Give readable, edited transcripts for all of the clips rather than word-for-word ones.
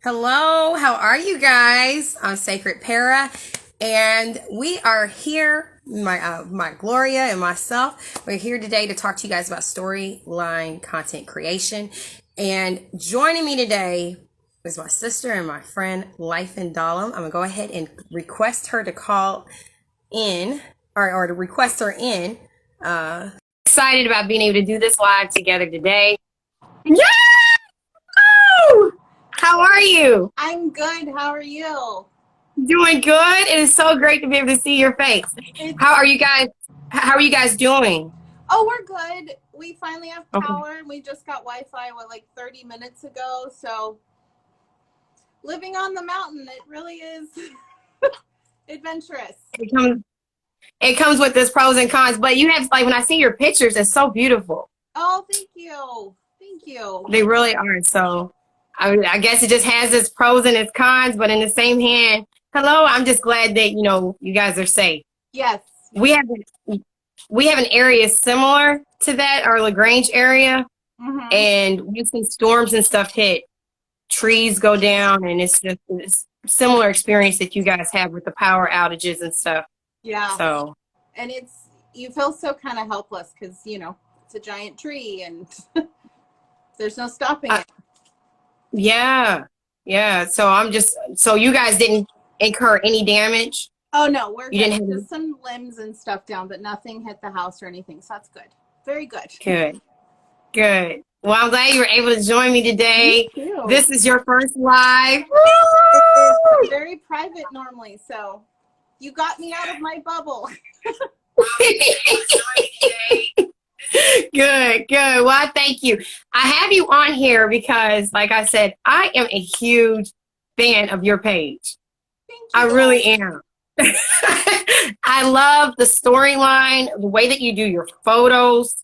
Hello, how are you guys? I'm Sacred Para, and we are here. My Gloria and myself. We're here today to talk to you guys about storyline content creation. And joining me today is my sister and my friend Life and Dahlem. I'm gonna go ahead and request her to call in, or to request her in. Excited about being able to do this live together today. Yeah! How are you? I'm good. How are you? Doing good. It is so great to be able to see your face. How are you guys? How are you guys doing? Oh, we're good. We finally have power, Okay. and we just got Wi-Fi like 30 minutes ago. So living on the mountain, it really is adventurous. It comes with its pros and cons, but you have, like, when I see your pictures, it's so beautiful. Oh, thank you. Thank you. They really are. So I guess it just has its pros and its cons, but in the same hand, hello, I'm just glad that you guys are safe. Yes. We have an area similar to that, our LaGrange area, and we've seen storms and stuff hit, trees go down, and it's just it's similar experience that you guys have with the power outages and stuff. Yeah. So, And you feel so kind of helpless because, it's a giant tree and there's no stopping it. yeah. So you guys didn't incur any damage? Oh, no, we're You good. didn't have Just some limbs and stuff down, but nothing hit the house or anything. So that's good. Very good. Good. Well, I'm glad you were able to join me today. Me too. This is your first live. It's very private normally, so you got me out of my bubble. Good. Well, thank you. I have you on here because, like I said, I am a huge fan of your page. Thank you. I really am. I love the storyline, the way that you do your photos.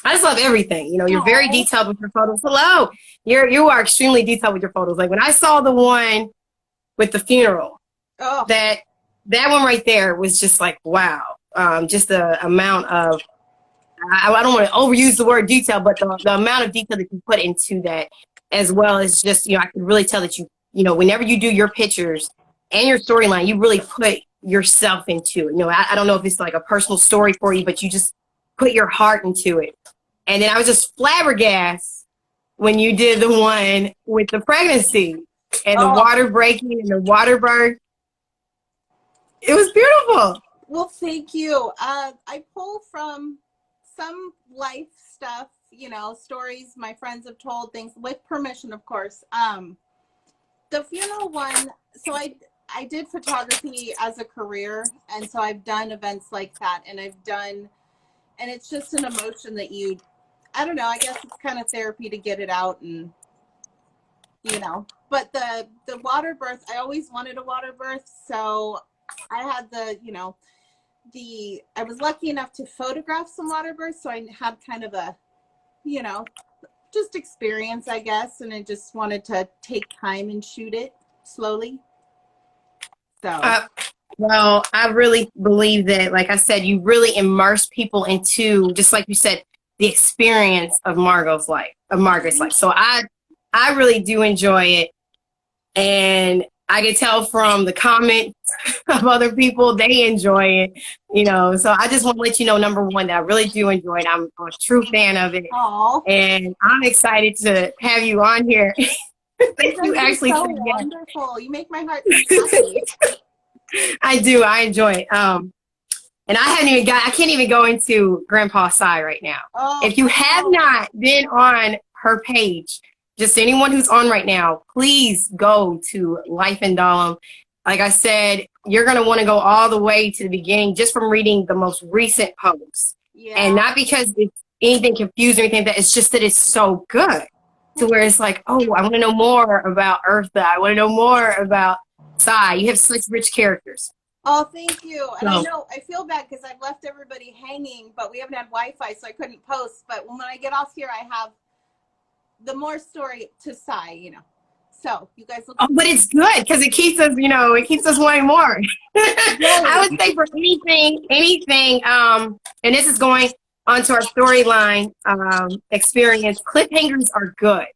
I just love everything. You're very detailed with your photos. Hello. You are extremely detailed with your photos. Like when I saw the one with the funeral, that one right there was just like, wow. Just the amount of, I don't want to overuse the word detail, but the amount of detail that you put into that, as well as just, I can really tell that whenever you do your pictures and your storyline, you really put yourself into it. I don't know if it's like a personal story for you, but you just put your heart into it. And then I was just flabbergasted when you did the one with the pregnancy and the water breaking and the water birth. It was beautiful. Well, thank you. I pull from some life stuff, stories my friends have told, things with permission, of course. The funeral one, so I did photography as a career, and so I've done events like that, and it's just an emotion that I don't know, I guess it's kind of therapy to get it out, and but the water birth, I always wanted a water birth, so I had I was lucky enough to photograph some water births, so I had kind of a, just experience, I guess, and I just wanted to take time and shoot it slowly. So. Well, I really believe that, like I said, you really immerse people into, just like you said, the experience of Margot's life. So I really do enjoy it, and I can tell from the comments of other people, they enjoy it, so I just want to let you know, number one, that I really do enjoy it. I'm a true fan of it. Aww. And I'm excited to have you on here. You actually so wonderful. You make my heart so happy. I do. I enjoy it. And I can't even go into Grandpa's side right now. If you have not been on her page, just anyone who's on right now, please go to Life and Dahlem. Like I said, you're going to want to go all the way to the beginning just from reading the most recent posts. Yeah. And not because it's anything confusing or anything, that it's just that it's so good to where it's like, oh, I want to know more about Eartha. I want to know more about Sai. You have such rich characters. Oh, thank you. And I feel bad because I've left everybody hanging, but we haven't had Wi-Fi, so I couldn't post. But when I get off here, I have the more story to Sai, So you guys look. Oh, but it's good because it keeps us wanting more. I would say for anything, and this is going onto our storyline experience, cliffhangers are good.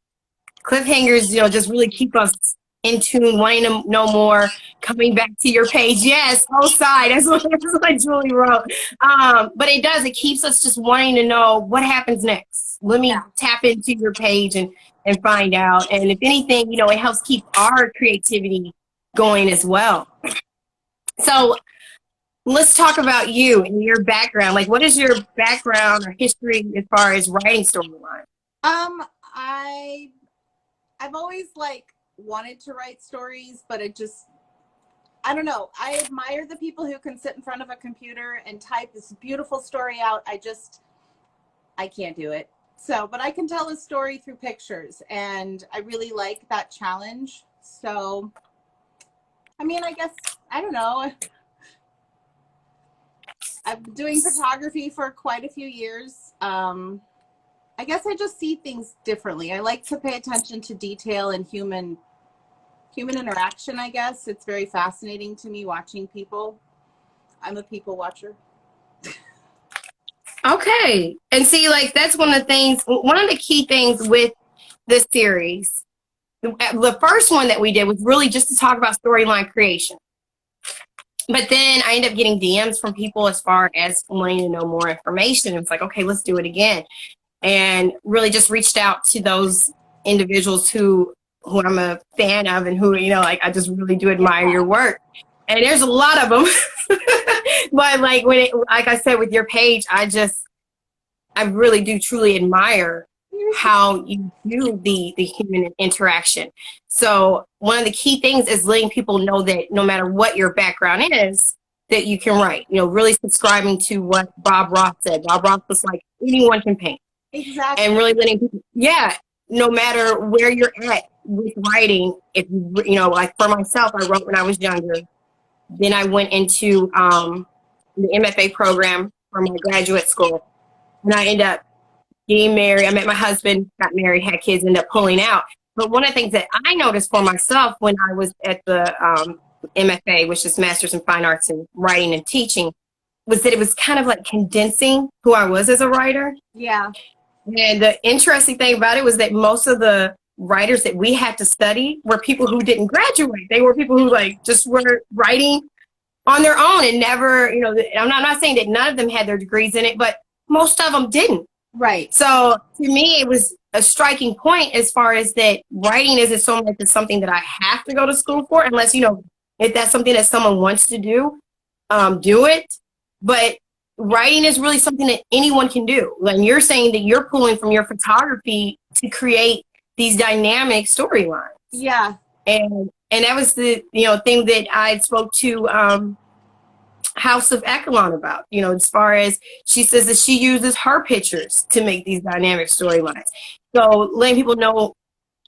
cliffhangers, just really keep us in tune, wanting to know more, coming back to your page. Yes, whole side. That's what Julie wrote. But it keeps us just wanting to know what happens next. Let me tap into your page and find out. And if anything, it helps keep our creativity going as well. So let's talk about you and your background. Like, what is your background or history as far as writing storyline? I've always wanted to write stories, but I don't know. I admire the people who can sit in front of a computer and type this beautiful story out. I can't do it. So, but I can tell a story through pictures, and I really like that challenge. So, I mean, I guess, I don't know. I've been doing photography for quite a few years. I guess I just see things differently. I like to pay attention to detail and human interaction, I guess. It's very fascinating to me watching people. I'm a people watcher. Okay. And see, that's one of the key things with this series. The first one that we did was really just to talk about storyline creation. But then I ended up getting DMs from people as far as wanting to know more information. It's like, okay, let's do it again. And really just reached out to those individuals who I'm a fan of and who, I just really do admire your work. And there's a lot of them. But like I said, with your page, I really do truly admire how you do the human interaction. So one of the key things is letting people know that no matter what your background is, that you can write, really subscribing to what Bob Ross said. Bob Ross was like, anyone can paint. Exactly. And really letting people, no matter where you're at with writing, if like for myself, I wrote when I was younger. Then I went into the MFA program for my graduate school. And I ended up getting married. I met my husband, got married, had kids, ended up pulling out. But one of the things that I noticed for myself when I was at the MFA, which is Master's in Fine Arts in Writing and Teaching, was that it was kind of like condensing who I was as a writer. Yeah. And the interesting thing about it was that most of the writers that we had to study were people who didn't graduate. They were people who just were writing on their own and never, I'm not saying that none of them had their degrees in it, but most of them didn't. Right. So to me, it was a striking point as far as that writing isn't so much as something that I have to go to school for, unless, if that's something that someone wants to do it. But writing is really something that anyone can do. And you're saying that you're pulling from your photography to create these dynamic storylines. Yeah. And that was the thing that I spoke to House of Echelon about, as far as she says that she uses her pictures to make these dynamic storylines. So letting people know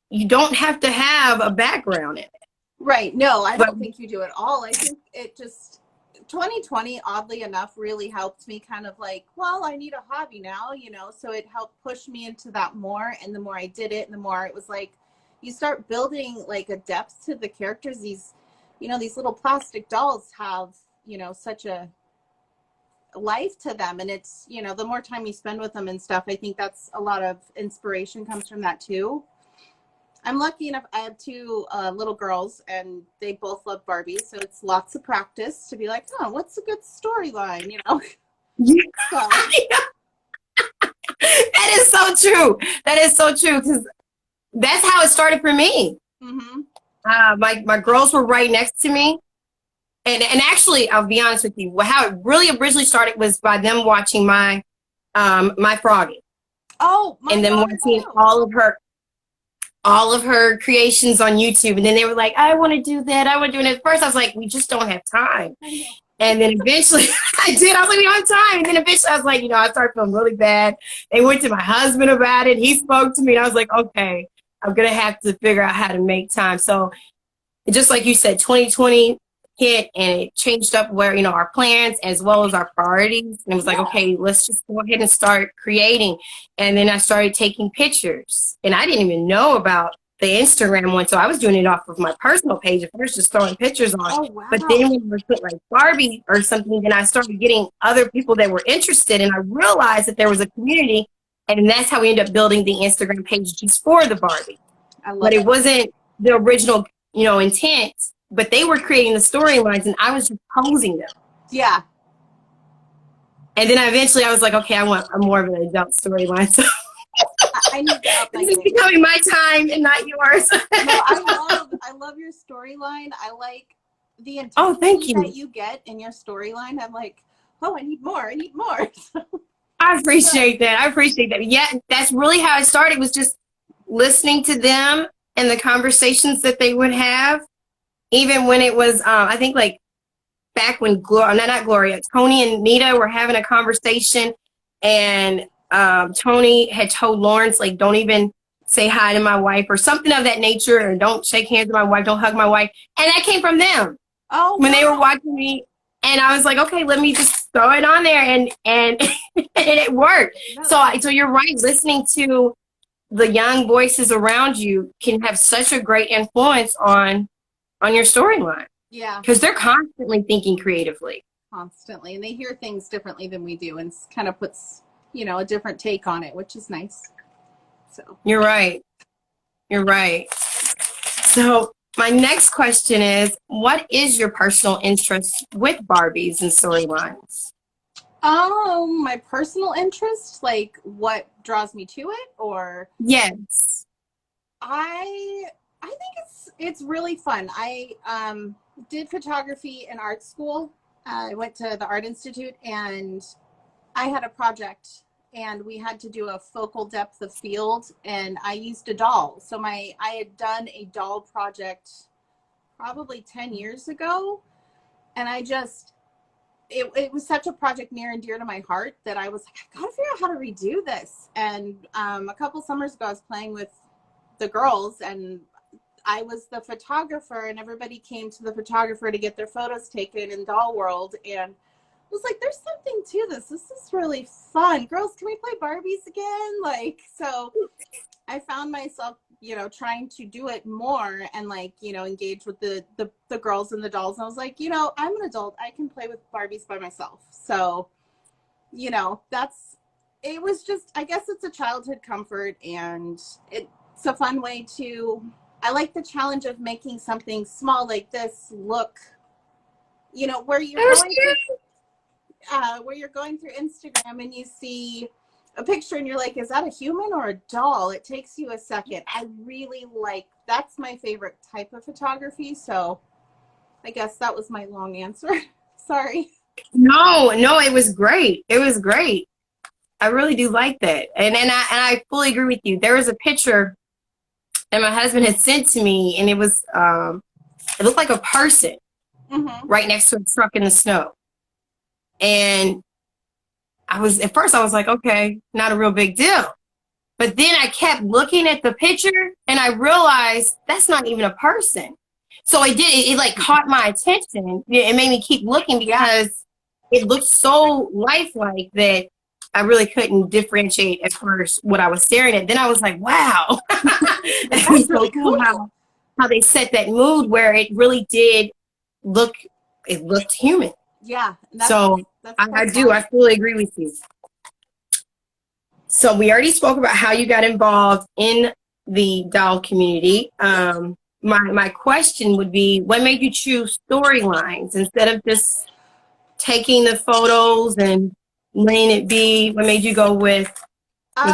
you don't have to have a background in it. Right. No, I don't think you do at all. I think it just 2020, oddly enough, really helped me kind of I need a hobby now, so it helped push me into that more. And the more I did it, the more it was you start building a depth to the characters. These little plastic dolls have, such a life to them. And it's, the more time you spend with them and stuff, I think that's a lot of inspiration comes from that too. I'm lucky enough, I have two little girls and they both love Barbies. So it's lots of practice to be what's a good storyline, So. That is so true. That is so true. Because that's how it started for me. Mm-hmm. My girls were right next to me. And actually, I'll be honest with you, how it really originally started was by them watching my Froggy. Oh, and then watching all of her creations on YouTube. And then they were like, I want to do that. I want to do it. At first, I was like, we just don't have time. And then eventually I did. I was like, we don't have time. And then eventually I was like, I started feeling really bad. They went to my husband about it. He spoke to me. And I was like, okay, I'm going to have to figure out how to make time. So just like you said, 2020 hit and it changed up where, our plans as well as our priorities. And it was like, okay, let's just go ahead and start creating. And then I started taking pictures. And I didn't even know about the Instagram one. So I was doing it off of my personal page at first, just throwing pictures on. Oh, wow. But then when we put Barbie or something, then I started getting other people that were interested. And I realized that there was a community. And that's how we ended up building the Instagram page just for the Barbie. I love but it it. wasn't the original, intent. But they were creating the storylines, and I was just posing them. Yeah. And then eventually I was like, okay, I want a more of an adult storyline. So I need to up my this is game. becoming my time and not yours. No, I love your storyline. I like the Oh, thank intensity you. that you get in your storyline. I'm like, oh, I need more. I need more. I appreciate that. I appreciate that. Yeah, that's really how it started, was just listening to them and the conversations that they would have. Even when it was, I think like back when not Gloria, Tony and Nita were having a conversation, and Tony had told Lawrence, like, don't even say hi to my wife or something of that nature, or don't shake hands with my wife, don't hug my wife. And that came from them. Oh, When wow. they were watching me, and I was like, okay, let me just throw it on there, and and it worked. So you're right. Listening to the young voices around you can have such a great influence on your storyline. Yeah. Because they're constantly thinking creatively. Constantly. And they hear things differently than we do, and kind of puts, a different take on it, which is nice. So You're right. You're right. So my next question is, what is your personal interest with Barbies and storylines? my personal interest, like what draws me to it, or Yes. I think it's really fun. I did photography in art school. I went to the Art Institute, and I had a project, and we had to do a focal depth of field, and I used a doll. So I had done a doll project probably 10 years ago, and it was such a project near and dear to my heart that I was like, I gotta figure out how to redo this. And a couple summers ago, I was playing with the girls, and I was the photographer, and everybody came to the photographer to get their photos taken in Doll World. And I was like, there's something to this. This is really fun. Girls, can we play Barbies again? Like, so I found myself, trying to do it more, and like, engage with the girls and the dolls. And I was like, I'm an adult. I can play with Barbies by myself. So, it was just, I guess it's a childhood comfort, and it's a fun way I like the challenge of making something small like this look, where you're going through Instagram and you see a picture and you're like, is that a human or a doll? It takes you a second. I really that's my favorite type of photography. So I guess that was my long answer. Sorry. No, it was great. It was great. I really do like that. And I fully agree with you. There was a picture that my husband had sent to me, and it was it looked like a person right next to a truck in the snow. And at first I was like, okay, not a real big deal. But then I kept looking at the picture, and I realized that's not even a person. So it like caught my attention. It made me keep looking because it looked so lifelike that I really couldn't differentiate at first what I was staring at. Then I was like, wow. That's really cool how they set that mood where it really did looked human. Yeah. So I fully agree with you. So we already spoke about how you got involved in the doll community. My question would be, what made you choose storylines instead of just taking the photos and letting it be? What made you go with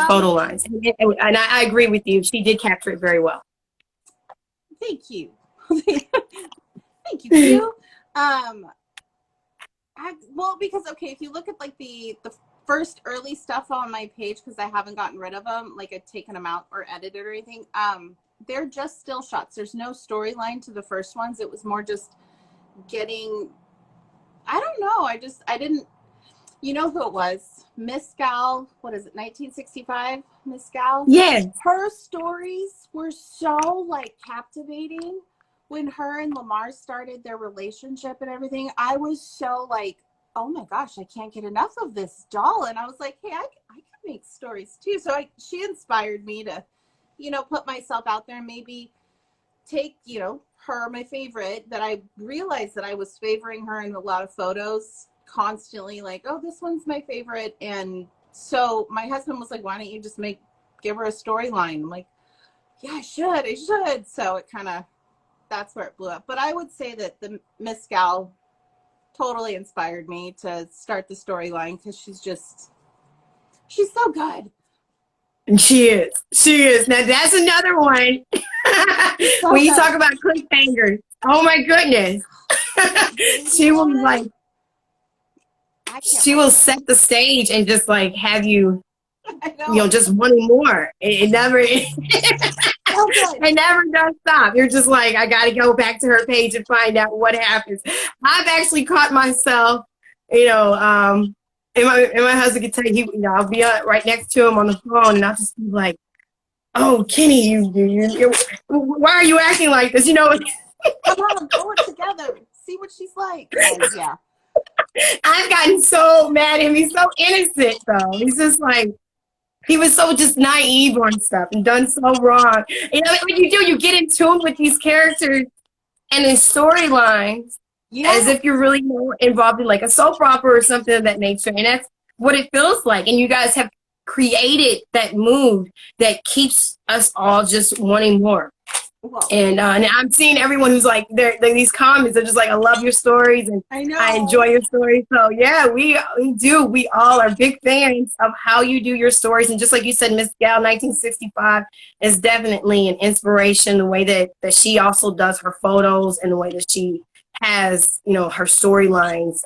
photo lines? And I agree with you. She did capture it very well. Thank you. Thank you. Because if you look at like the first early stuff on my page, because I haven't gotten rid of them, like I've taken them out or edited or anything, they're just still shots. There's no storyline to the first ones. It was more just getting, I don't know, I didn't, who it was? Miss Gal, what is it, 1965? Miss Gal? Yes. Her stories were so like captivating. When her and Lamar started their relationship and everything, I was so like, oh my gosh, I can't get enough of this doll. And I was like, hey, I can make stories too. So she inspired me to, put myself out there and maybe take, her, my favorite, that I realized that I was favoring her in a lot of photos constantly, like, oh, this one's my favorite. And so my husband was like, why don't you just give her a storyline? I'm like, yeah, I should. So it kind of, that's where it blew up. But I would say that the Miss Gal totally inspired me to start the storyline because she's so good. And she is. She is. Now that's another one. So When you good. talk about cliffhangers, oh my goodness. Baby She will one, like I can't she wait. will set the stage and just like have you, I know. just wanting more. It never it So good. never does stop. You're just like, I gotta go back to her page and find out what happens. I've actually caught myself, you know, and my husband can tell you, I'll be right next to him on the phone and I'll just be like, oh, Kenny, why are you acting like this? Come on, pull it together. See what she's like. Yeah. I've gotten so mad at him. He's so innocent, though. He's just like, he was so just naive on stuff and done so wrong. What you do, you get in tune with these characters and in storylines as Yeah. if you're really more involved in like a soap opera or something of that nature. And that's what it feels like. And you guys have created that mood that keeps us all just wanting more. Well, And I'm seeing everyone who's like, these comments are just like, I love your stories and I know. I enjoy your stories. So yeah, we do. We all are big fans of how you do your stories. And just like you said, Miss Gal 1965 is definitely an inspiration. The way that she also does her photos and the way that she has, her storylines,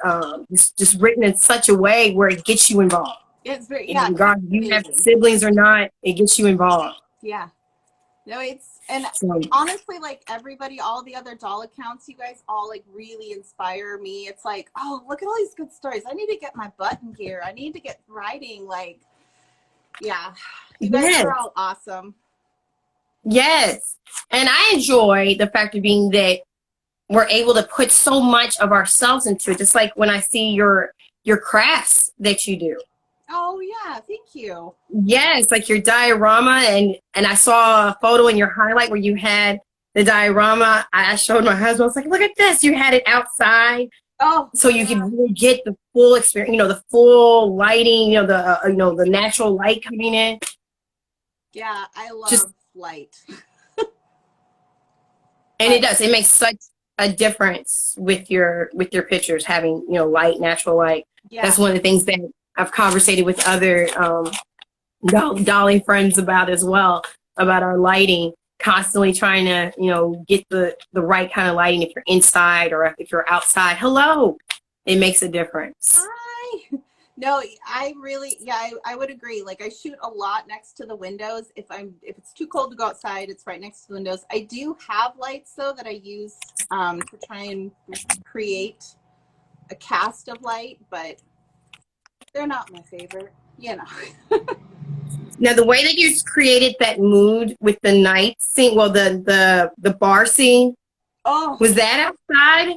just written in such a way where it gets you involved. It's very, And yeah, regardless if you have amazing. siblings or not, it gets you involved. Yeah. No, and So, honestly, like everybody, all the other doll accounts, you guys all like really inspire me. It's like, oh, look at all these good stories. I need to get my butt in gear. I need to get writing. Like, yeah, you guys yes. are all awesome. Yes. And I enjoy the fact of being that we're able to put so much of ourselves into it. Just like when I see your crafts that you do. Oh yeah, thank you. Yes, like your diorama, and I saw a photo in your highlight where you had the diorama. I showed my husband. I was like, look at this. You had it outside. Oh, So you can really get the full experience, the full lighting, the natural light coming in. yeah, I love Just light. And it does. It makes such a difference with your pictures having, light, natural light. Yeah. That's one of the things that I've conversated with other dolly friends about as well, about our lighting, constantly trying to, get the right kind of lighting if you're inside or if you're outside. Hello. It makes a difference. Hi. No, I really, yeah, I would agree. Like I shoot a lot next to the windows. If it's too cold to go outside, it's right next to the windows. I do have lights though that I use to try and create a cast of light, but they're not my favorite, Now, the way that you created that mood with the night scene, well, the bar scene, was that outside?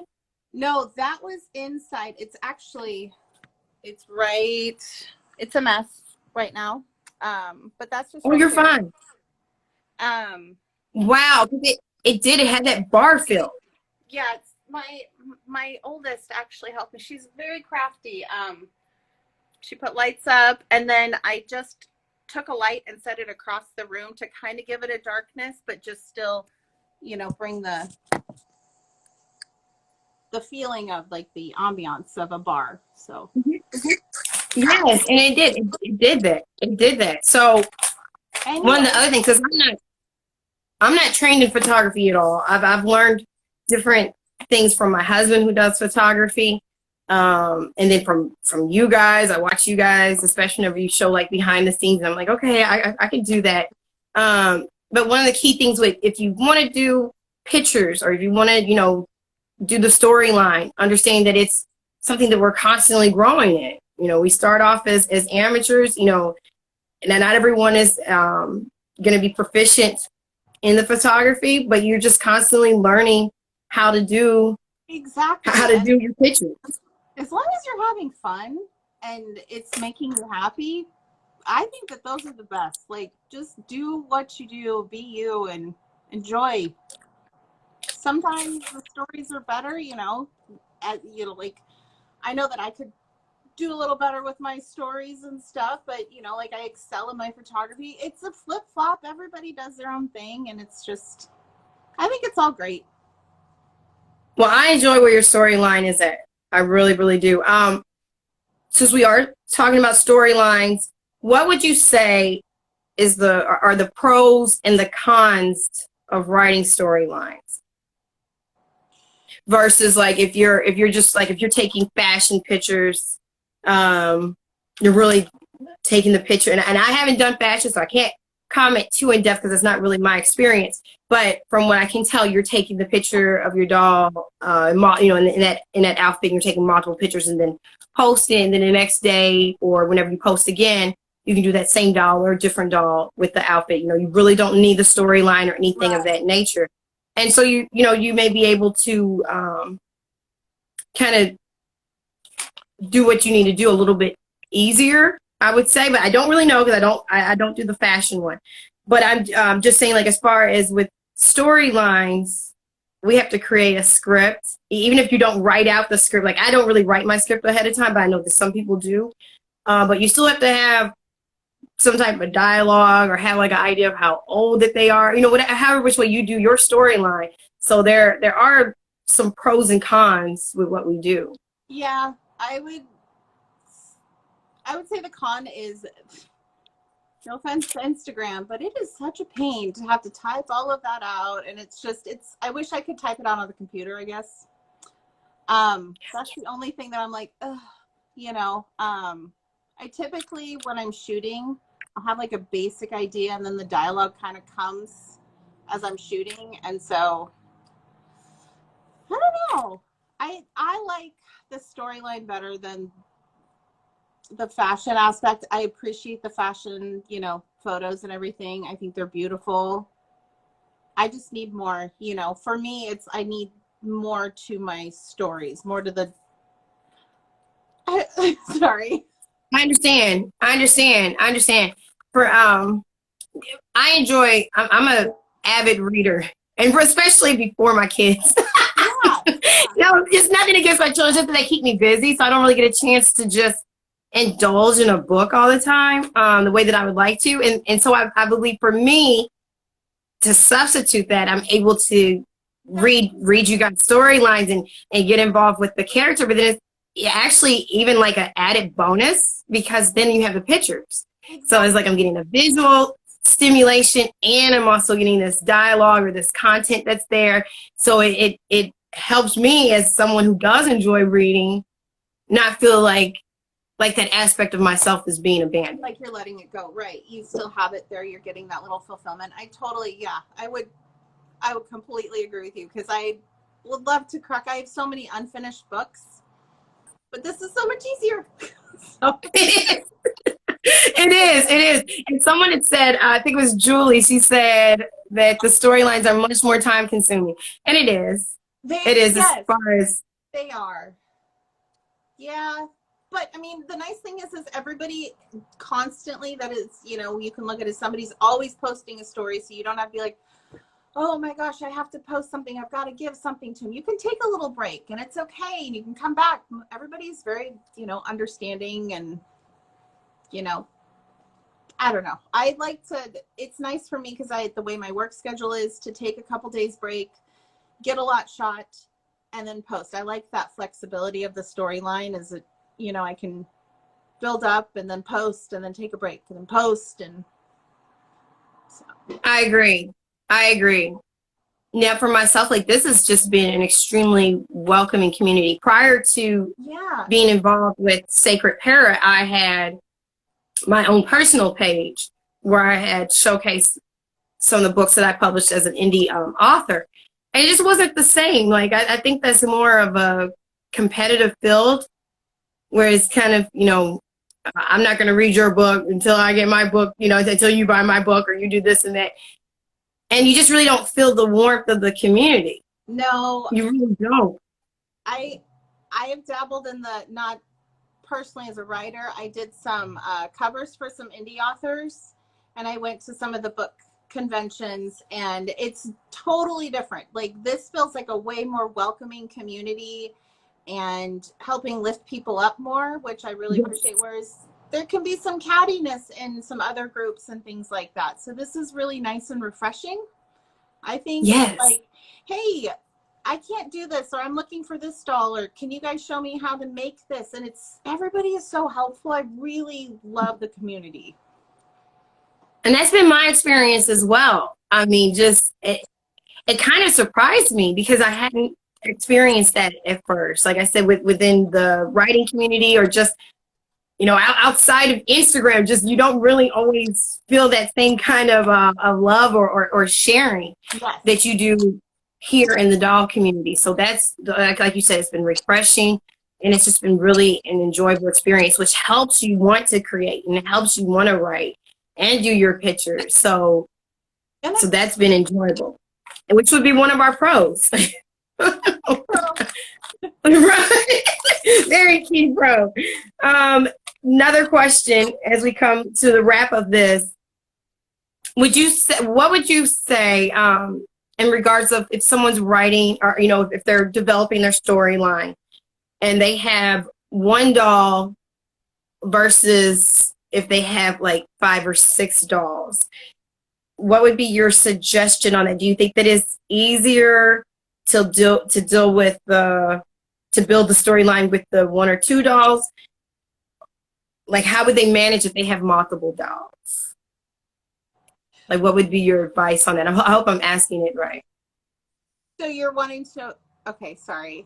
No, that was inside. It's it's a mess right now. But that's just Oh, right you're there. fine. Wow, it did. It had that bar feel. Yeah, it's my oldest actually helped me. She's very crafty. She put lights up, and then I just took a light and set it across the room to kind of give it a darkness, but just still, bring the feeling of like the ambiance of a bar. So Yes, and it did. It did that. It did that. So anyway, one of the other things, because I'm not trained in photography at all. I've learned different things from my husband who does photography, and then from you guys. I watch you guys, especially whenever you show like behind the scenes. And I'm like, okay, I can do that. But one of the key things with if you want to do pictures or if you want to do the storyline, understand that it's something that we're constantly growing in. We start off as amateurs. And not everyone is going to be proficient in the photography, but you're just constantly learning how to do your pictures. As long as you're having fun and it's making you happy, I think that those are the best. Like, just do what you do, be you, and enjoy. Sometimes the stories are better, like I know that I could do a little better with my stories and stuff, but you know, like I excel in my photography. It's a flip flop. Everybody does their own thing, and it's just, I think it's all great. Well, I enjoy where your storyline is at. I really, really do. Since we are talking about storylines, what would you say are the pros and the cons of writing storylines? Versus like if you're just like if you're taking fashion pictures, you're really taking the picture, and I haven't done fashion, so I can't comment too in depth because it's not really my experience. But from what I can tell, you're taking the picture of your doll, you know, in that outfit, and you're taking multiple pictures and then posting, and then the next day or whenever you post again, you can do that same doll or a different doll with the outfit. You know, you really don't need the storyline or anything of that nature. And so you know, you may be able to kind of do what you need to do a little bit easier, I would say, but I don't really know because I don't do the fashion one. But I'm just saying, like, as far as with storylines, we have to create a script, even if you don't write out the script. Like, I don't really write my script ahead of time, but I know that some people do. But you still have to have some type of dialogue or have like an idea of how old that they are, you know, whatever, however which way you do your storyline. So there are some pros and cons with what we do. Yeah, I would say the con is, no offense to Instagram, but it is such a pain to have to type all of that out, and it's I wish I could type it out on the computer, I guess. That's the only thing that I'm like, ugh, you know. I typically, when I'm shooting, I'll have like a basic idea, and then the dialogue kind of comes as I'm shooting. And so I don't know. I like the storyline better than the fashion aspect. I appreciate the fashion, you know, photos and everything. I think they're beautiful. I just need more, you know, for me, I need more to my stories, more to the, sorry. I understand. I'm a avid reader, and especially before my kids. Yeah. No, it's nothing against my children, just that they keep me busy, so I don't really get a chance to just indulge in a book all the time, the way that I would like to. And so I believe for me to substitute that, I'm able to read you guys storylines and get involved with the character, but then it's actually even like an added bonus because then you have the pictures. So it's like I'm getting a visual stimulation and I'm also getting this dialogue or this content that's there. So it helps me as someone who does enjoy reading not feel like that aspect of myself is being abandoned. Like you're letting it go, right? You still have it there. You're getting that little fulfillment. I would completely agree with you because I would love to crack. I have so many unfinished books, but this is so much easier. So. It is. And someone had said, I think it was Julie, she said that the storylines are much more time consuming. And it is. Yes, as far as they are. Yeah. But I mean, the nice thing is everybody constantly that is, you know, you can look at it, somebody's always posting a story. So you don't have to be like, oh my gosh, I have to post something. I've got to give something to them. You can take a little break and it's okay. And you can come back. Everybody's very, you know, understanding and, you know, I don't know. It's nice for me because the way my work schedule is to take a couple days break, get a lot shot, and then post. I like that flexibility of the storyline is it, you know, I can build up and then post and then take a break and then post. And so. I agree. Now for myself, like this has just been an extremely welcoming community. Prior to being involved with Sacred Para, I had my own personal page where I had showcased some of the books that I published as an indie author. And it just wasn't the same. Like I think that's more of a competitive field where it's kind of, you know, I'm not going to read your book until I get my book, you know, until you buy my book or you do this and that. And you just really don't feel the warmth of the community. No. You really don't. I have dabbled in not personally as a writer. I did some covers for some indie authors and I went to some of the book conventions and it's totally different. Like this feels like a way more welcoming community. and helping lift people up more, which I really Yes. appreciate. Whereas there can be some cattiness in some other groups and things like that. So this is really nice and refreshing. I think it's Yes. like, hey, I can't do this, or I'm looking for this doll, or can you guys show me how to make this? And it's, everybody is so helpful. I really love the community. And that's been my experience as well. I mean, just it kind of surprised me because I hadn't experienced that at first. Like I said, within the writing community, or just, you know, outside of Instagram, just you don't really always feel that same kind of love or sharing Yes. that you do here in the doll community. So that's, like you said, it's been refreshing, and it's just been really an enjoyable experience, which helps you want to create, and it helps you want to write and do your pictures. So that's been enjoyable, which would be one of our pros. Right. Very key pro. Another question as we come to the wrap of this. What would you say in regards of if someone's writing, or, you know, if they're developing their storyline and they have one doll versus if they have like 5 or 6 dolls? What would be your suggestion on it? Do you think that it's easier to deal with to build the storyline with the 1 or 2 dolls? Like, how would they manage if they have multiple dolls? Like, what would be your advice on that? I hope I'm asking it right. So you're wanting to, okay, sorry.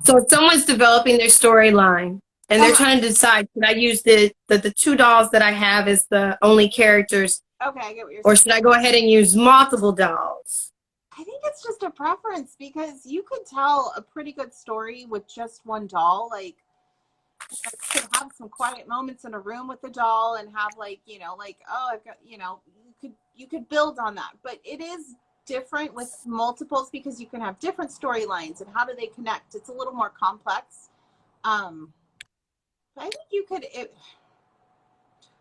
So if someone's developing their storyline and they're trying to decide, should I use the 2 dolls that I have as the only characters? Okay, I get what you're saying. Or should I go ahead and use multiple dolls? I think it's just a preference, because you could tell a pretty good story with just one doll. Like, you could have some quiet moments in a room with the doll and have, like, you know, like, oh, I've got, you know, you could build on that. But it is different with multiples, because you can have different storylines, and how do they connect? It's a little more complex. I think you could.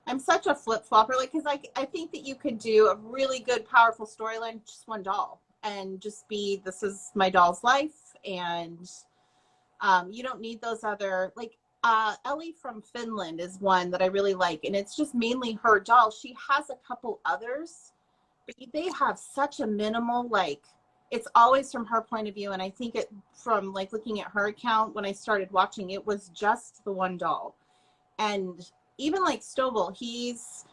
I'm such a flip-flopper, like, because I think that you could do a really good, powerful storyline, just one doll, and just be, this is my doll's life, and you don't need those other, like, Ellie from Finland is one that I really like, and it's just mainly her doll. She has a couple others, but they have such a minimal, like, it's always from her point of view, and I think it, from, like, looking at her account when I started watching, it was just the one doll. And even like Stovall, he's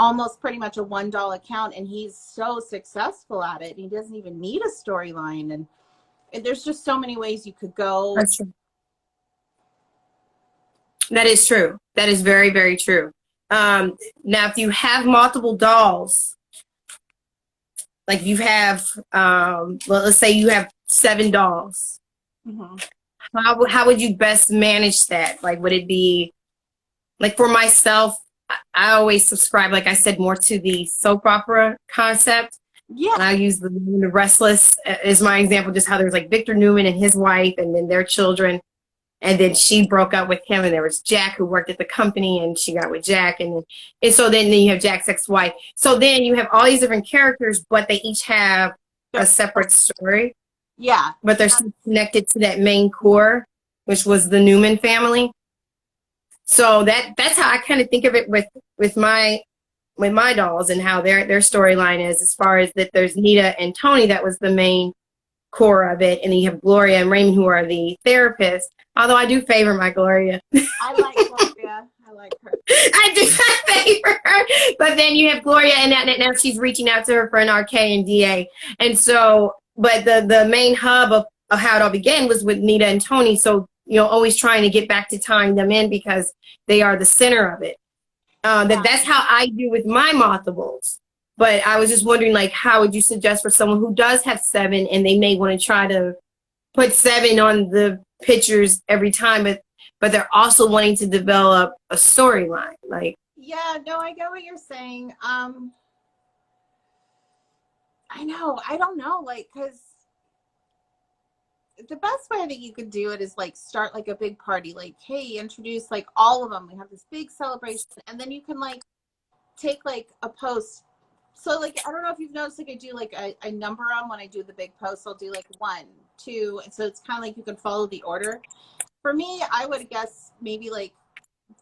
almost pretty much a one doll account, and he's so successful at it. He doesn't even need a storyline, and there's just so many ways you could go. That's true. That is true. That is very, very true. Now, if you have multiple dolls, like you have, well, let's say you have 7 dolls. Mm-hmm. How would you best manage that? Like, would it be, like, for myself, I always subscribe, like I said, more to the soap opera concept. Yeah. And I use the Restless as my example, just how there's like Victor Newman and his wife, and then their children. And then she broke up with him, and there was Jack, who worked at the company, and she got with Jack. And so then you have Jack's ex-wife. So then you have all these different characters, but they each have a separate story. Yeah. But they're still connected to that main core, which was the Newman family. So that's how I kind of think of it with my dolls, and how their storyline is, as far as that there's Nita and Tony, that was the main core of it, and then you have Gloria and Raymond, who are the therapists. Although I do favor my Gloria. I like Gloria. I like her. I do favor her. But then you have Gloria, and now she's reaching out to her for an RK and DA. And so, but the main hub of how it all began was with Nita and Tony. So, you know, always trying to get back to tying them in, because they are the center of it. That's how I do with my multiples. But I was just wondering, like, how would you suggest for someone who does have 7, and they may want to try to put 7 on the pictures every time, but they're also wanting to develop a storyline? Like, yeah, no, I get what you're saying. I know, I don't know, like, because the best way I think you could do it is, like, start like a big party, like, hey, introduce like all of them, we have this big celebration, and then you can, like, take like a post. So, like, I don't know if you've noticed, like, I do like I number them when I do the big post. I'll do like 1, too. So it's kind of like you can follow the order. For me, I would guess maybe like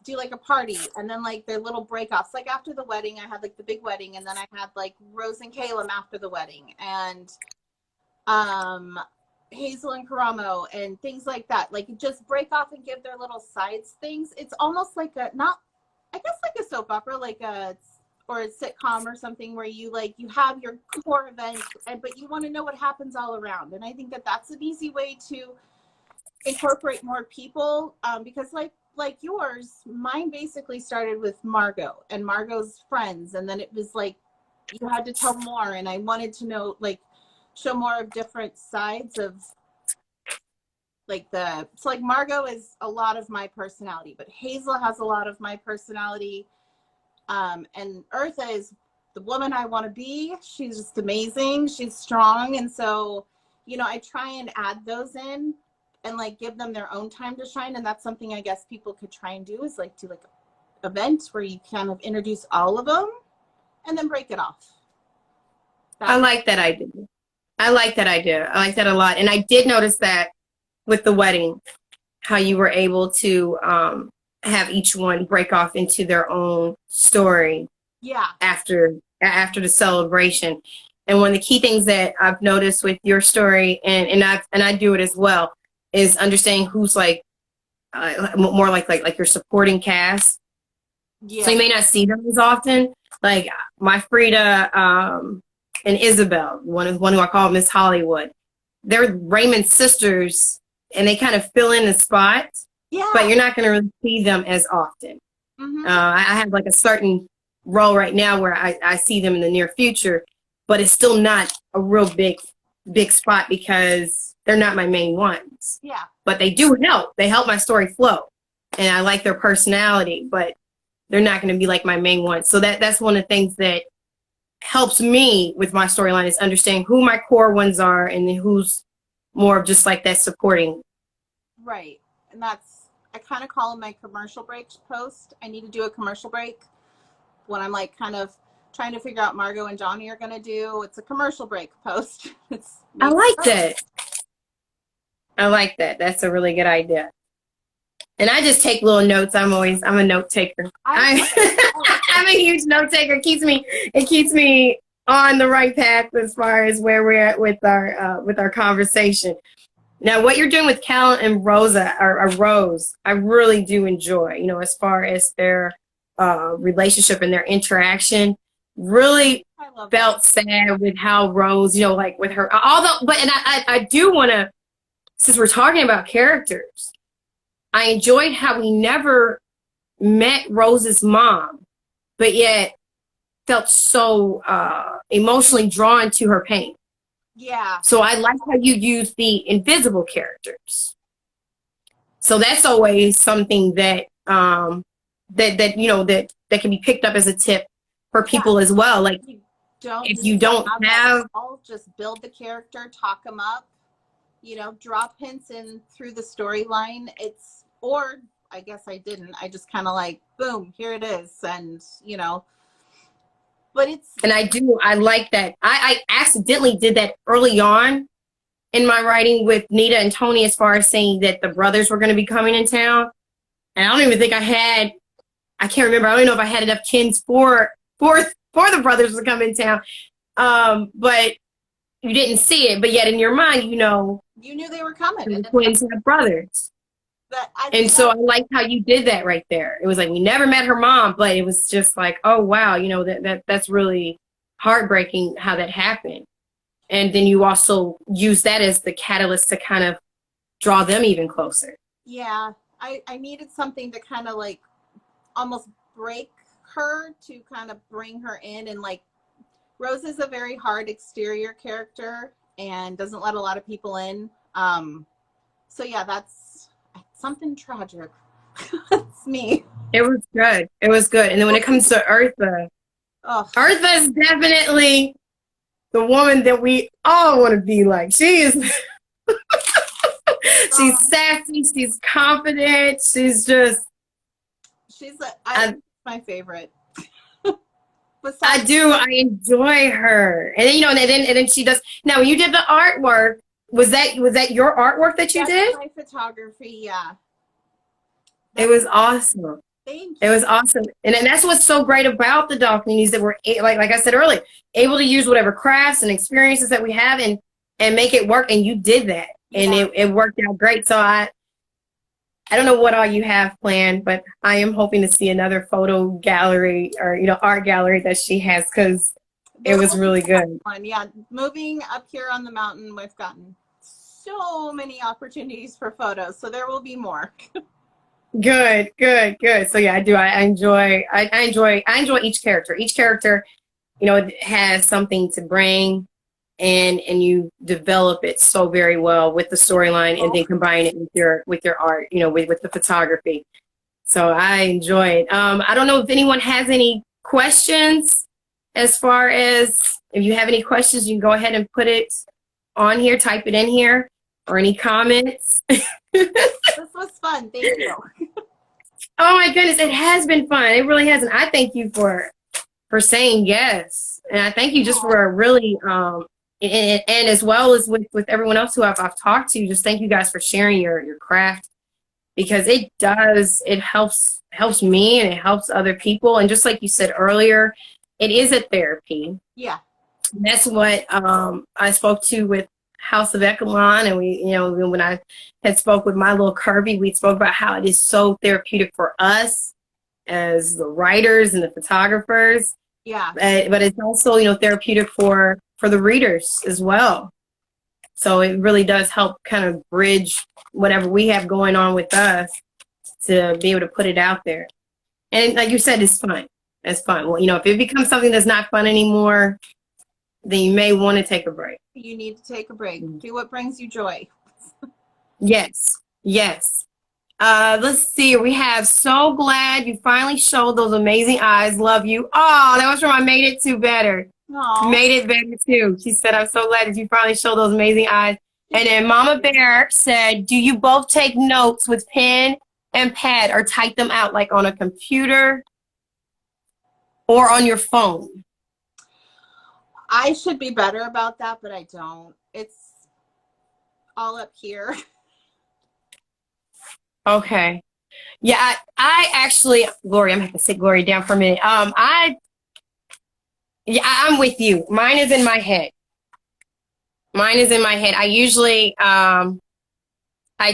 do like a party and then like their little breakoffs. Like after the wedding, I had like the big wedding, and then I had like Rose and Caleb after the wedding, and Hazel and Karamo and things like that. Like just break off and give their little sides things. It's almost like a not, I guess like a soap opera, like a or a sitcom or something where you like you have your core event, but you want to know what happens all around. And I think that that's an easy way to incorporate more people, because like yours, mine basically started with Margot and Margot's friends, and then it was like you had to tell more, and I wanted to know, like, show more of different sides of like the, so like Margot is a lot of my personality, but Hazel has a lot of my personality, and Eartha is the woman I want to be. She's just amazing, she's strong, and so, you know, I try and add those in and like give them their own time to shine. And that's something I guess people could try and do, is like do like an event where you kind of introduce all of them and then break it off. I like that idea. I like that idea. I like that a lot. And I did notice that with the wedding, how you were able to have each one break off into their own story. Yeah. After the celebration. And one of the key things that I've noticed with your story, and I do it as well, is understanding who's like more like your supporting cast. Yeah. So you may not see them as often. Like my Frida and Isabel, one who I call Miss Hollywood. They're Raymond's sisters, and they kind of fill in the spot. Yeah. But you're not going to really see them as often. Mm-hmm. I have like a certain role right now where I see them in the near future, but it's still not a real big spot because they're not my main ones. Yeah. But they do help. They help my story flow, and I like their personality, but they're not going to be like my main ones. So that's one of the things that helps me with my storyline, is understanding who my core ones are and then who's more of just like that supporting. Right. And that's, I kind of call them my commercial break post. I need to do a commercial break when I'm like kind of trying to figure out Margot and Johnny are going to do. It's a commercial break post. I like that. I like that. That's a really good idea. And I just take little notes. I'm a note taker. I'm a huge note taker. It keeps me on the right path as far as where we're at with our conversation. Now, what you're doing with Cal and Rosa, or Rose, I really do enjoy, you know, as far as their relationship and their interaction. Really felt sad with how Rose, you know, like with her, I do want to, since we're talking about characters, I enjoyed how we never met Rose's mom, but yet felt so emotionally drawn to her pain. Yeah. So I like how you use the invisible characters. So that's always something that that you know that can be picked up as a tip for people as well. Like if you don't have, just build the character, talk them up, you know, drop hints in through the storyline. Or I guess I didn't. I just kind of like, boom, here it is, and you know. But I like that. I accidentally did that early on in my writing with Nita and Tony, as far as saying that the brothers were going to be coming in town. And I don't even think I can't remember. I don't know if I had enough kins for the brothers to come in town. But you didn't see it. But yet in your mind, you know. You knew they were coming. The twins have brothers. And so I liked how you did that right there. It was like we never met her mom, but it was just like, oh wow, you know, that's really heartbreaking how that happened. And then you also use that as the catalyst to kind of draw them even closer. Yeah, I needed something to kind of like almost break her, to kind of bring her in. And like Rose is a very hard exterior character and doesn't let a lot of people in. So yeah, that's something tragic. It's me. It was good. It was good. And then when it comes to Eartha, Eartha is definitely the woman that we all want to be like. She is. She's sassy. She's confident. She's my favorite. I do. I enjoy her. And then, you know, and then she does. Now, when you did the artwork, Was that your artwork that you That's did? my photography. Yeah. It was awesome. Thank It you. was awesome. And that's what's so great about the doll communities that we're like I said earlier, able to use whatever crafts and experiences that we have and make it work. And you did that. And Yeah. it worked out great. So I don't know what all you have planned, but I am hoping to see another photo gallery or, art gallery that she has, because it There was will be really good. one. Yeah. Moving up here on the mountain, we've gotten so many opportunities for photos. So there will be more. Good, good, good. So yeah, I do. I enjoy each character. Each character, it has something to bring, and you develop it so very well with the storyline, and then combine it with your art, with the photography. So I enjoy it. I don't know if anyone has any questions. As far as if you have any questions, you can go ahead and put it on here, type it in here, or any comments. This was fun. Thank you. Oh my goodness, it has been fun. It really has, and I thank you for saying yes, and I thank you just for really and as well as with everyone else who I've talked to. Just thank you guys for sharing your craft, because it helps me and it helps other people. And just like you said earlier, it is a therapy. Yeah. And that's what I spoke to with House of Echelon, and we, when I had spoke with my little Kirby, we spoke about how it is so therapeutic for us as the writers and the photographers. Yeah. But it's also, therapeutic for the readers as well. So it really does help kind of bridge whatever we have going on with us to be able to put it out there. And like you said, it's fun. It's fun. Well, if it becomes something that's not fun anymore, then you may want to take a break. You need to take a break. Do what brings you joy. Yes. Yes. Let's see. We have so glad you finally showed those amazing eyes. Love you. Oh, that was from I Made It Too Better. Aww. Made it better too. She said, I'm so glad that you finally showed those amazing eyes. And then Mama Bear said, do you both take notes with pen and pad or type them out like on a computer or on your phone? I should be better about that, but I don't. It's all up here. Okay. Yeah, I actually, Gloria, I'm going to have to sit Gloria down for a minute. I'm with you. Mine is in my head. Mine is in my head. I usually, I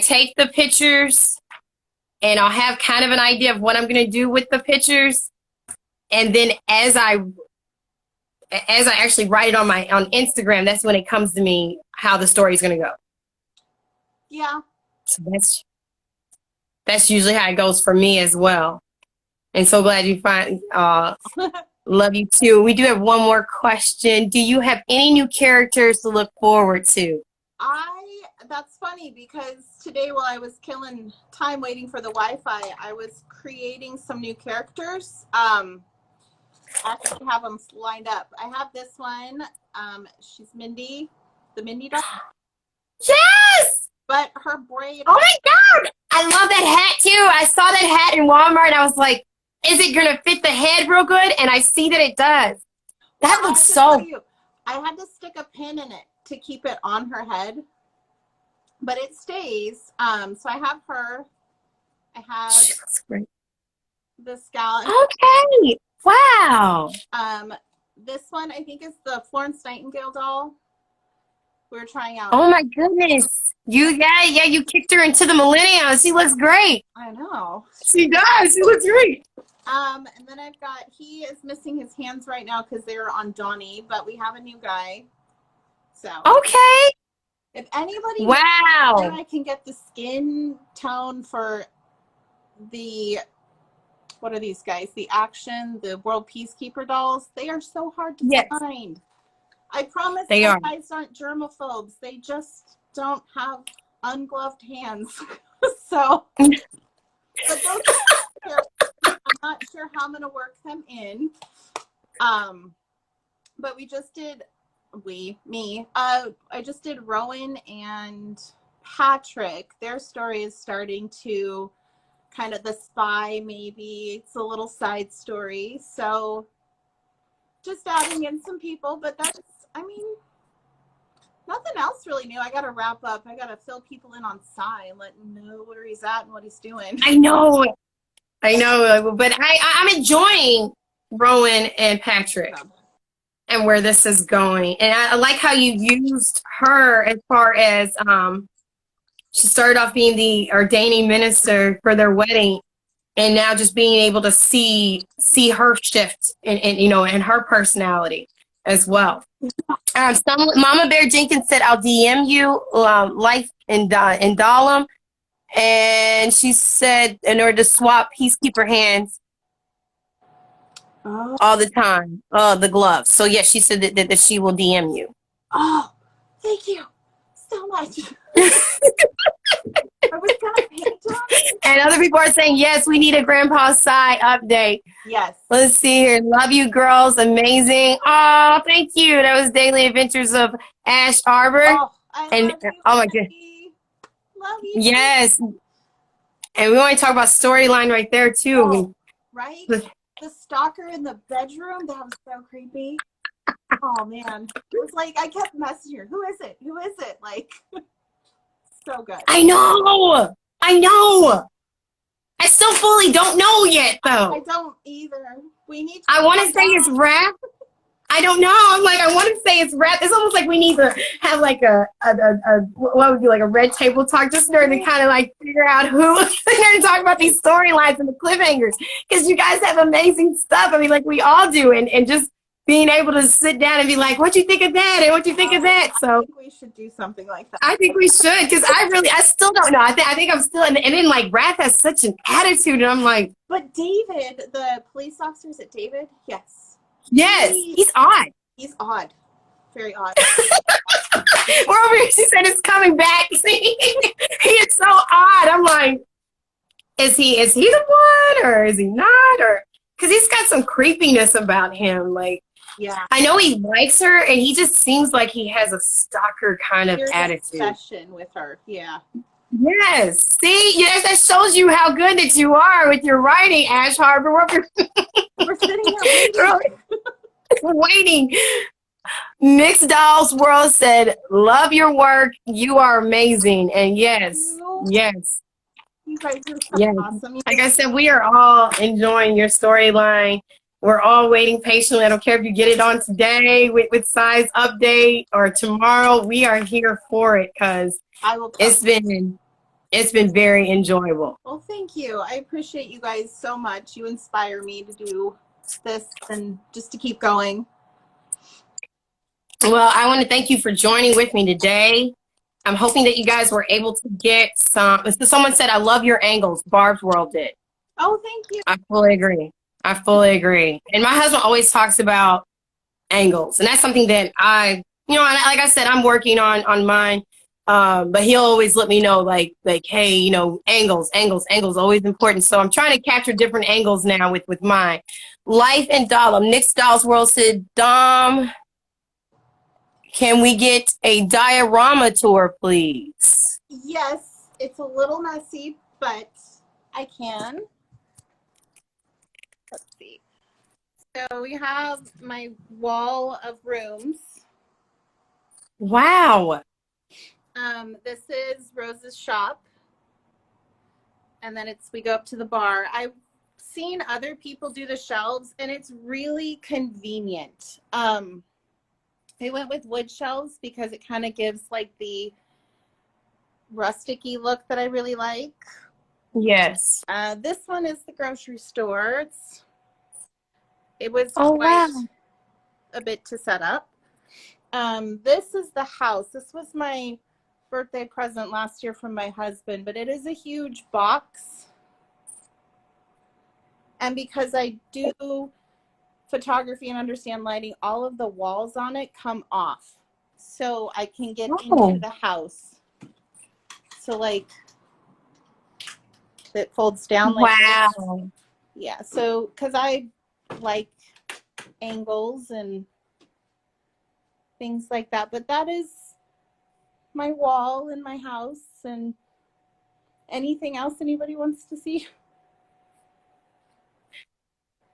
take the pictures and I'll have kind of an idea of what I'm going to do with the pictures. And then as I actually write it on Instagram, that's when it comes to me how the story is going to go. Yeah. So that's usually how it goes for me as well. And so glad you find, love you too. We do have one more question. Do you have any new characters to look forward to? That's funny because today while I was killing time waiting for the Wi-Fi, I was creating some new characters. I actually have them lined up. I have this one. She's Mindy, the Mindy doll. Yes! But her braid. Oh my God! I love that hat too. I saw that hat in Walmart and I was like, is it going to fit the head real good? And I see that it does. That looks so... I had to stick a pin in it to keep it on her head. But it stays. So I have her. I have she looks great. this gal. Okay. Wow. This one I think is the Florence Nightingale doll. We're trying out. Oh my goodness. You kicked her into the millennium. She looks great. I know. She does. She looks great. And then I've got, he is missing his hands right now because they're on Donnie, but we have a new guy. So okay. If anybody wow. knows where I can get the skin tone for the, what are these guys? The Action, the World Peacekeeper dolls. They are so hard to find. I promise they you guys aren't germaphobes. They just don't have ungloved hands. So, but those I'm not sure how I'm going to work them in. But we just did, I just did Rowan and Patrick. Their story is starting to kind of the spy, maybe. It's a little side story. So just adding in some people, but that's, I mean, nothing nothing else really new. I got to wrap up. I got to fill people in on Cy and let them know where he's at and what he's doing. I know, but I'm enjoying Rowan and Patrick and where this is going. And I like how you used her as far as she started off being the ordaining minister for their wedding, and now just being able to see her shift in her personality as well. Mama Bear Jenkins said, "I'll DM you life in Dahlem," and she said, in order to swap peacekeeper hands all the time, the gloves. So yes, she said that she will DM you. Oh, thank you so much. I was gonna paint them. And other people are saying, yes, we need a Grandpa Cy update. Yes. Let's see here. Love you, girls. Amazing. Oh, thank you. That was Daily Adventures of Ash Arbor. Oh, love you, oh my goodness. Love you. Yes. And we want to talk about storyline right there too. Oh, right? The stalker in the bedroom, that was so creepy. Oh man. It was like I kept messaging her. Who is it? Who is it? Like so good. I know. I still fully don't know yet though. I don't either. We need to I want to say it's rap. I don't know. I'm like, I want to say it's rap. It's almost like we need to have like a what would be like a red table talk just in order to kind of like figure out who we're going to talk about these storylines and the cliffhangers, because you guys have amazing stuff. I mean, like we all do, and just being able to sit down and be like, what you think of that and what you think of that. So I think we should do something like that. I think we should, because I still don't know. I think I'm still, and then like Wrath has such an attitude, and I'm like, but David, the police officer, is it David? Yes, he's odd. He's odd. Very odd. We're over here, she said it's coming back. See? He is so odd. I'm like, is he the one, or is he not? Or because he's got some creepiness about him. Like, yeah, I know he likes her, and he just seems like he has a stalker kind of attitude. Obsession with her. Yeah. Yes. See, yes, that shows you how good that you are with your writing, Ash Harbor. We're sitting here waiting. We're waiting. Mixed Dolls World said, love your work. You are amazing. And yes. You guys are so awesome. Like I said, we are all enjoying your storyline. We're all waiting patiently. I don't care if you get it on today with Cy's update or tomorrow. We are here for it because it's been very enjoyable. Well, thank you. I appreciate you guys so much. You inspire me to do this and just to keep going. Well, I want to thank you for joining with me today. I'm hoping that you guys were able to get some. Someone said, I love your angles. Barb's World did. Oh, thank you. I fully agree. And my husband always talks about angles. And that's something that like I said, I'm working on mine. But he'll always let me know, like, hey, angles, always important. So I'm trying to capture different angles now with mine. Life in Dahlem. Nick's Dolls World said, Dom, can we get a diorama tour, please? Yes, it's a little messy, but I can. Let's see. So we have my wall of rooms. Wow. This is Rosa's shop, and then we go up to the bar. I've seen other people do the shelves, and it's really convenient. I went with wood shelves because it kind of gives like the rusticy look that I really like. Yes. This one is the grocery store. It was quite a bit to set up. This is the house. This was my birthday present last year from my husband, but it is a huge box. And because I do photography and understand lighting, all of the walls on it come off. So I can get into the house. So like it folds down like this. Yeah, so because I like angles and things like that, but that is my wall in my house. And anything else anybody wants to see?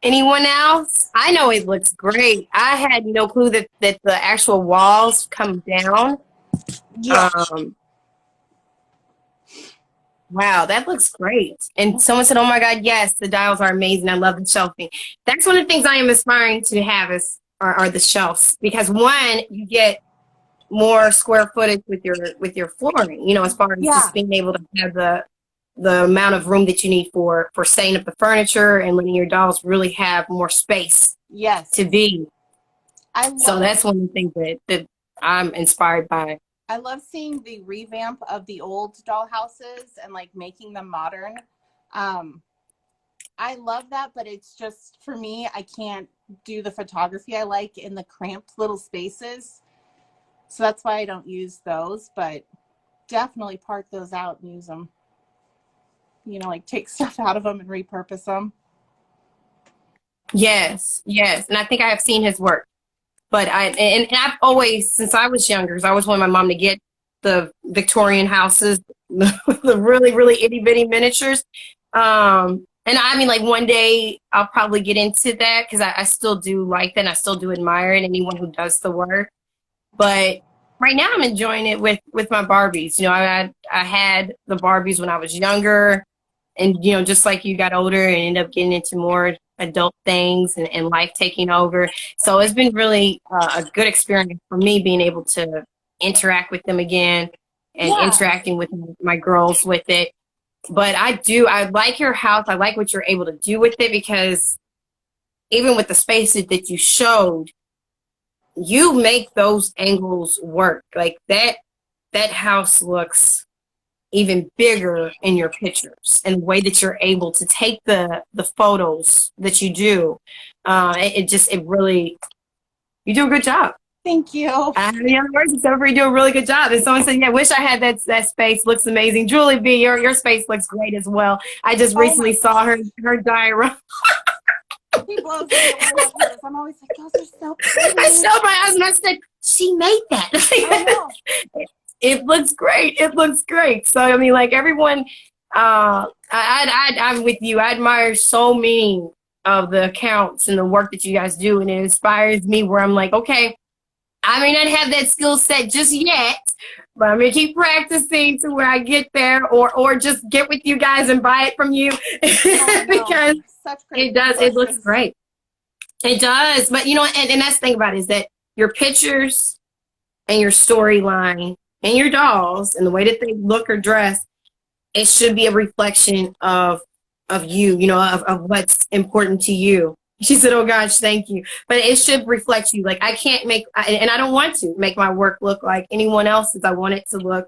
Anyone else? I know it looks great. I had no clue that the actual walls come down. Yeah. Wow, that looks great. And someone said, oh my God, yes, the dials are amazing. I love the shelving. That's one of the things I am aspiring to have are the shelves. Because one, you get more square footage with your flooring, you know, as far as Yeah. just being able to have the amount of room that you need for setting up the furniture and letting your dolls really have more space Yes. to be. So love that's one of the things that I'm inspired by. I love seeing the revamp of the old doll houses and like making them modern. I love that, but it's just for me, I can't do the photography I like in the cramped little spaces. So that's why I don't use those, but definitely park those out and use them. You know, like take stuff out of them and repurpose them. Yes, yes. And I think I have seen his work. But and I've always, since I was younger, 'cause I always wanted my mom to get the Victorian houses, the really, really itty bitty miniatures. And I mean, like one day I'll probably get into that because I still do like that and I still do admire it, anyone who does the work. But right now I'm enjoying it with my Barbies. You know, I had the Barbies when I was younger, and you know, just like you got older and ended up getting into more adult things and life taking over. So it's been really a good experience for me being able to interact with them again and interacting with my girls with it. But I like your house. I like what you're able to do with it because even with the spaces that you showed, you make those angles work. Like that house looks even bigger in your pictures and the way that you're able to take the photos that you do. It really, you do a good job. Thank you. I have any other words except for you do a really good job. And someone said, yeah, I wish I had that space. Looks amazing. Julie B, your space looks great as well. I just recently saw her diorama. He blows me away. I'm always like, those are so pretty. I showed my husband, I said, she made that. I know. It looks great. It looks great. So I mean, like everyone, I'm with you. I admire so many of the accounts and the work that you guys do, and it inspires me. Where I'm like, okay, I may not have that skill set just yet, but I'm gonna keep practicing to where I get there, or just get with you guys and buy it from you because it does. It looks great. It does. But you know, and that's the thing about it is that your pictures and your storyline and your dolls and the way that they look or dress, it should be a reflection of you, you know, of what's important to you. She said, oh gosh, thank you. But it should reflect you. Like I can't make, and I don't want to make my work look like anyone else's. I want it to look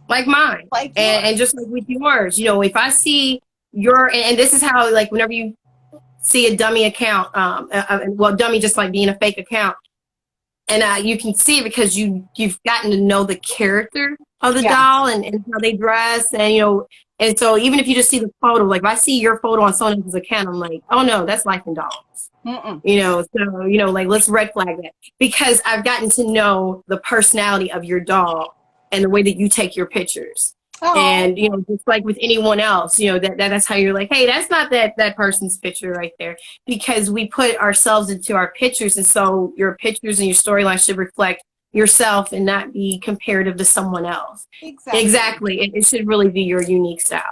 like mine. And just like with yours, you know, if I see and this is how, like whenever you see a dummy account, well, dummy just like being a fake account, and you can see it because you've gotten to know the character of the doll and how they dress, and you know, and so even if you just see the photo, like if I see your photo on someone else's account, I'm like, oh no, that's Life and Dolls. You know, so you know, like let's red flag that because I've gotten to know the personality of your doll and the way that you take your pictures. And you know, just like with anyone else, you know, that's how you're like, hey, that's not that person's picture right there, because we put ourselves into our pictures, and so your pictures and your storyline should reflect yourself and not be comparative to someone else. Exactly. It should really be your unique style.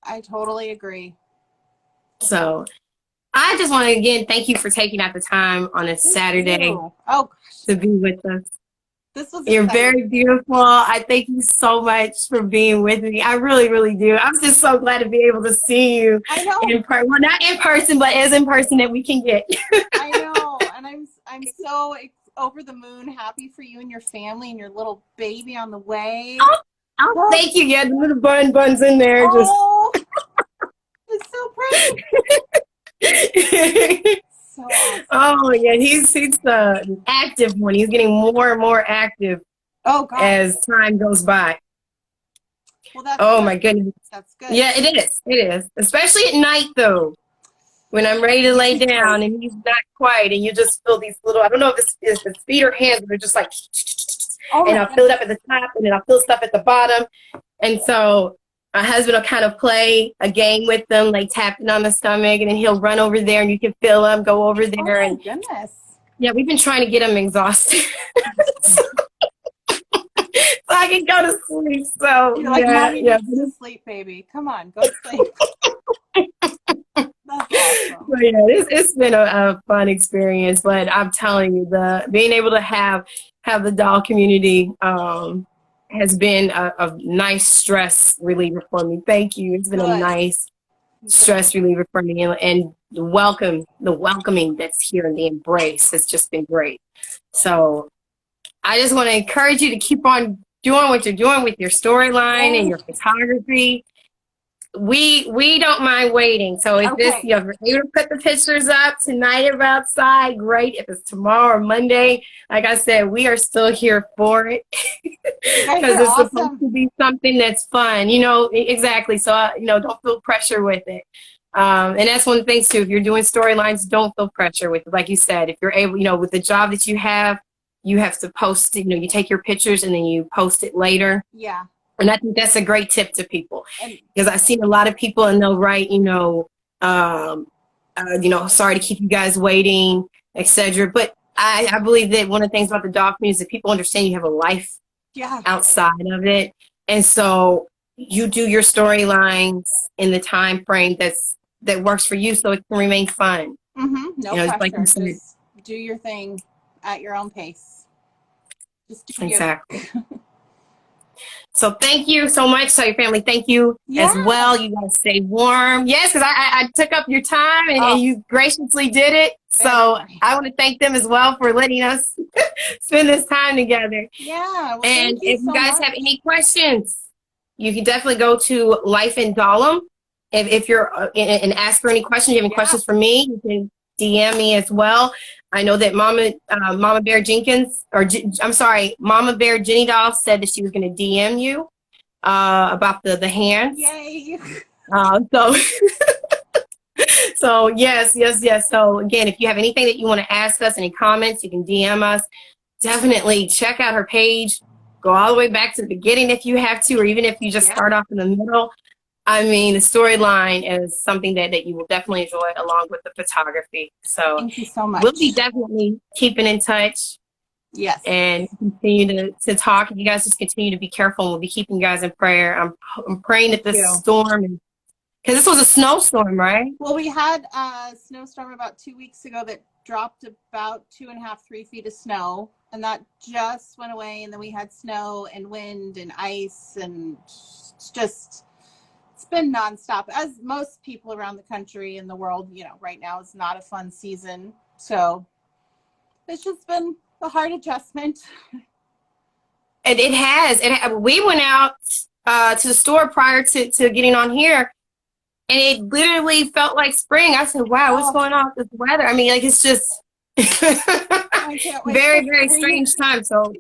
I totally agree. So I just want to again thank you for taking out the time on a Saturday to be with us. You're very beautiful. I thank you so much for being with me. I really, really do. I'm just so glad to be able to see you. I know. Well, not in person, but as in person that we can get. I know, and I'm so over the moon happy for you and your family and your little baby on the way. Oh, thank you. Yeah, the little buns in there. It's so pretty. So awesome. Oh yeah, he's the active one. He's getting more and more active as time goes by. Well, that's good. My goodness. That's good. Yeah, it is. It is. Especially at night though. When I'm ready to lay down and he's not quiet and you just feel these little, I don't know if it's his feet or hands, but they're just like and I'll feel it up at the top and then I'll feel stuff at the bottom. And so my husband will kind of play a game with them, like tapping on the stomach, and then he'll run over there and you can feel him go over there. Oh, my goodness. Yeah, we've been trying to get him exhausted. can go to sleep. So You're like, yeah, mommy yeah. needs to sleep, baby. Come on, go to sleep. That's awesome. But yeah, it's been a fun experience. But I'm telling you, the being able to have the doll community has been a nice stress reliever for me. Thank you. It's been a Good. nice stress reliever for me, and the welcoming that's here and the embrace has just been great. So I just want to encourage you to keep on doing what you're doing with your storyline and your photography. We don't mind waiting. So if this, you're able to put the pictures up tonight if outside, great. If it's tomorrow or Monday, like I said, we are still here for it because it's supposed to be something that's fun, exactly. So, don't feel pressure with it. And that's one of the things too, if you're doing storylines, don't feel pressure with it. Like you said, if you're able, with the job that you have to post, you take your pictures and then you post it later. Yeah. And I think that's a great tip to people, because I've seen a lot of people and they'll write, sorry to keep you guys waiting, etc. But I believe that one of the things about the doll community is that people understand you have a life outside of it. And so you do your storylines in the time frame that works for you, so it can remain fun. Mm-hmm. No pressure. Like you said, just do your thing at your own pace. Just do exactly. So thank you so much. So your family, thank you as well. You guys stay warm. Yes, because I took up your time and you graciously did it. So I want to thank them as well for letting us spend this time together. Yeah. Well, and if you guys have any questions, you can definitely go to Life in Dollum. If you're and ask for any questions, you have any questions for me, you can DM me as well. I know that Mama Bear Jenkins, Mama Bear Jenny Doll said that she was going to DM you about the hands. Yay! So yes. So again, if you have anything that you want to ask us, any comments, you can DM us. Definitely check out her page. Go all the way back to the beginning if you have to, or even if you just start off in the middle. I mean, the storyline is something that you will definitely enjoy, along with the photography. So thank you so much. We'll be definitely keeping in touch. Yes. And continue to talk. You guys just continue to be careful. We'll be keeping you guys in prayer. I'm praying that this storm, because this was a snowstorm, right? Well, we had a snowstorm about 2 weeks ago that dropped about 2.5, 3 feet of snow, and that just went away. And then we had snow and wind and ice, and it's been nonstop, as most people around the country and the world, right now is not a fun season. So it's just been a hard adjustment. And it has. And we went out to the store prior to getting on here, and it literally felt like spring. I said, wow, what's going on with this weather? I mean, like, it's just very, very strange time. So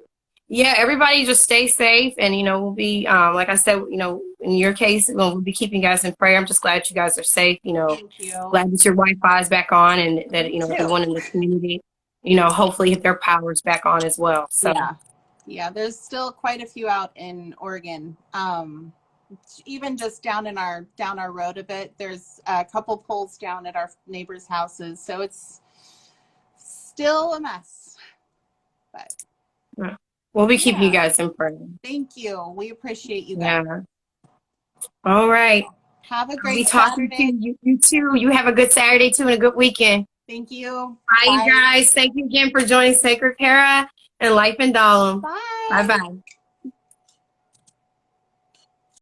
yeah, everybody just stay safe, and we'll be like I said, in your case, we'll be keeping you guys in prayer. I'm just glad you guys are safe. Thank you. Glad that your Wi-Fi is back on, and that everyone in the community, hopefully their power's back on as well. So yeah, there's still quite a few out in Oregon. Even just down our road a bit, there's a couple poles down at our neighbors' houses, so it's still a mess. But we'll be keeping you guys in prayer. Thank you. We appreciate you guys. Yeah. All right. Have a great Saturday. Talking to you too. You have a good Saturday too, and a good weekend. Thank you. Bye, you guys. Thank you again for joining Sacred Para and Life in Dollum. Bye. Bye-bye.